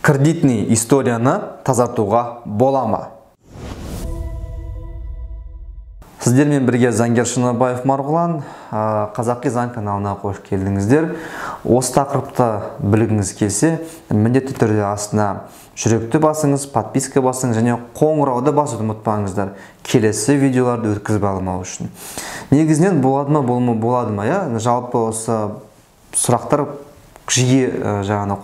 кредитный историяны тазартуға бола ма? Сіздермен бірге Заңгер Шыныбаев Марғұлан, Қазақи заң каналына қош келдіңіздер. Осы тақырыпты білгіңіз келсе, міндетті түрде астына жүректі басыңыз, подписка басыңыз және қоңырауды басуды ұмытпаңыздар. Келесі видеоларды өткізіп алмау үшін. Негізінен болады ма, болады ма, жалпы осы сұрақтар жиі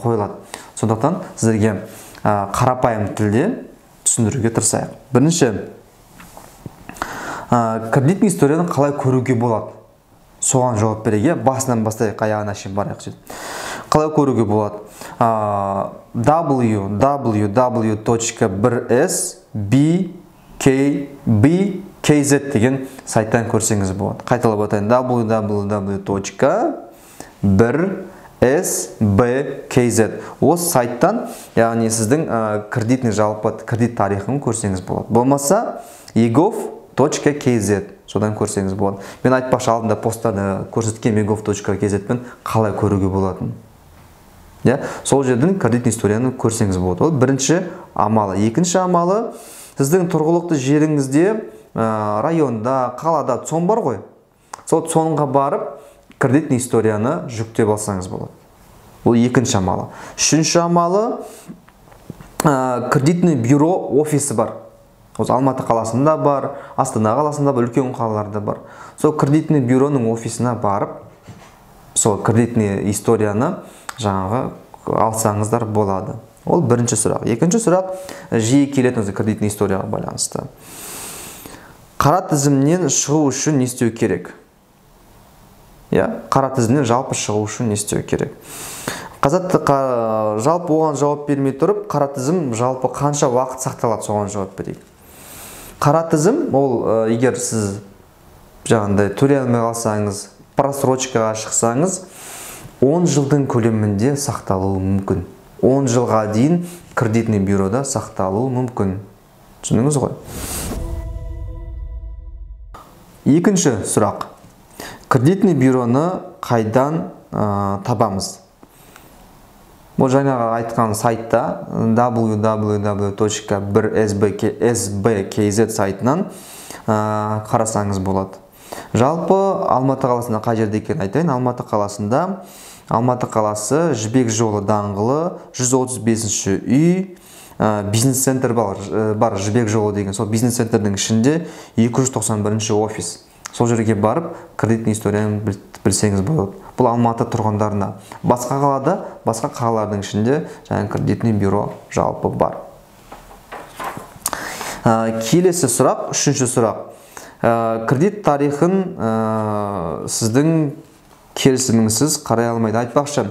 қойылады. Сондықтан сіздерге қарапайым тілде түсіндіруге тырысайық. Бірінші, кредитный историяны қалай көруге болады? Соған жауап беруге басынан бастайық, аяғына шейін барайық. Қалай көруге болады? www.1sbkz деген сайттан көрсеңіз болады. Қайталап атайын, www.1sbkz. Осы сайттан, яғни сіздің кредитный жалпы кредит тарихын көрсеңіз болады. Болмаса, egov.kz содан көрсеңіз болады. Мен айтпақшы, алдында посттарда көрсеткен egov.kz-пен қалай көруге болатын. Сол жердің кредитный историяны көрсеңіз болады. Ол бірінші амалы. Екінші амалы, сіздің тұрғылықты жеріңізде, районда, қалада цон бар ғой. Сол цонға барып, кредитный историяны жүктеп алсаңыз болады. Ол екінші амалы. Үшінші амалы, кредитный бюро офисі бар. Алматы қаласында бар, Астана қаласында бар, үлкен қалаларда бар. Сол кредитный бюроның офисіне барып, сол кредитный историяны алсаңыздар болады. Ол бірінші сұрақ. Екінші сұрақ, жиі келетін кредитный историяға байланысты. Қара тізімнен шығу үшін не істеу керек? Қара тізімнен жалпы шығу үшін не істеу керек? Жалпы оған жауап бермей тұрып, қара тізім жалпы қанша уақыт сақталады, соған жауап берейік. Қара тізім, ол егер сіз төлей алмай қалсаңыз, просрочкаға шықсаңыз, 10 жылдың көлемінде сақталуы мүмкін. 10 жылға дейін кредитный бюрода сақталуы мүмкін. Түсіндіңіз ғой? Екінші сұрақ. Кредитный бюроны қайдан табамыз? Бұл жаңағы айтқан сайтта www.1sbkz сайтынан қарасаңыз болады. Жалпы Алматы қаласында қай жерде екенін айтайын. Алматы қаласы Жібек жолы даңғылы 135-ші үй, бизнес-центр бар, Жібек жолы деген. Сол бизнес-центрдің ішінде 291-ші офис. Сол жерге барып, кредитный историяны білсеңіз болады. Бұл Алматы тұрғындарына. Басқа қалада, басқа қалалардың ішінде кредитный бюро жалпы бар. Келесі сұрақ, үшінші сұрақ. Кредит тарихын сіздің келісіміңізсіз қарай алмайды. Айтпақшы,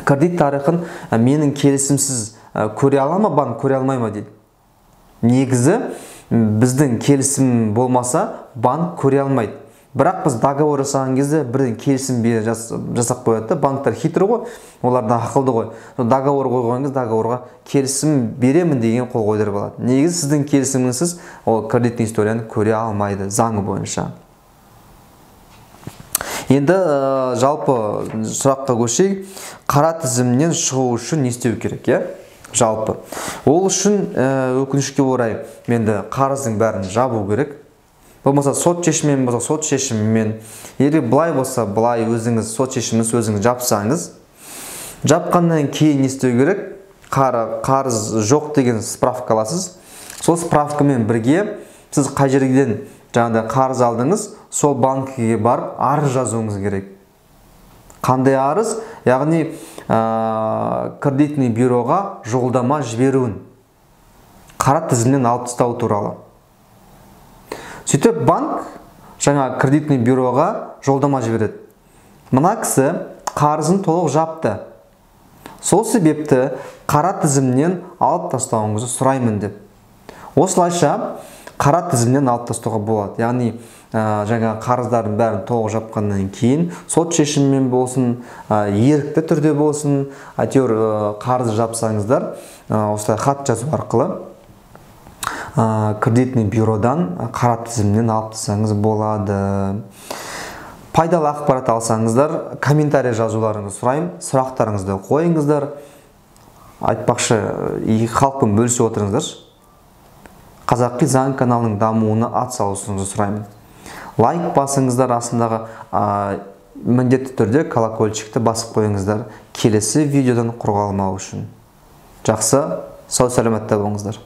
кредит тарихын менің келісімсіз көре ала ма, банк көре алмай ма дейді. Негізі, біздің келісім болмаса, банк көре алмайды. Бірақ біз договор жасаған кезде бірден келісім жасап қояды. Банктар хитр ғой, олар да ақылды ғой. Договор қойған кезде договорға келісім беремін деген қол қойдырып алады. Негізі сіздің келісіміңізсіз ол кредитный историяны көре алмайды заңы бойынша. Енді жалпы сұраққа көшейік. Қара тізімнен шығу үшін не істеу керек, жалпы. Ол үшін өкінішке орай менде қарыздың бәрін жабу керек. Болмаса сот шешімімен болса, сот шешімімен. Егер былай болса, былай өзіңіз сот шешіміңіз өзіңіз жапсаңыз, жапқаннан кейін не істеу керек? Қарыз жоқ деген справка аласыз. Сол справкамен бірге сіз қай жерден қарыз алдыңыз, сол банкіге барып арыз жазуыңыз керек. Қандай арыз? Яғни кредитный бюроға жолдама жіберуін, қара тізімнен алып тастау туралы. Сөйтіп банк кредитный бюроға жолдама жібереді. Мына кісі қарызын толық жапты. Сол себепті қара тізімнен алып тастауыңызды сұраймын деп. Осылайша қара тізімнен алып тастауға болады. Яғни қарыздардың бәрін толық жапқаннан кейін сот шешімімен болсын, ерікті түрде болсын, әйтеуір қарыз жапсаңыздар, осылай хат жазу арқылы кредитный бюродан қара тізімнен алып тастасаңыз болады. Пайдалы ақпарат алсаңыздар, комментарий жазуларыңызды сұрайым, сұрақтарыңызды қойыңыздар. айтпақшы халықпен бөлісіп отырыңыздаршы. Қазақи заң каналының дамуына атсалысуыңызды сұраймын. Лайк басыңыздар, астындағы міндетті түрде колокольчикті басып қойыңыздар, келесі видеодан құр қалмау үшін. Жақсы, сау сәлеметте болыңыздар.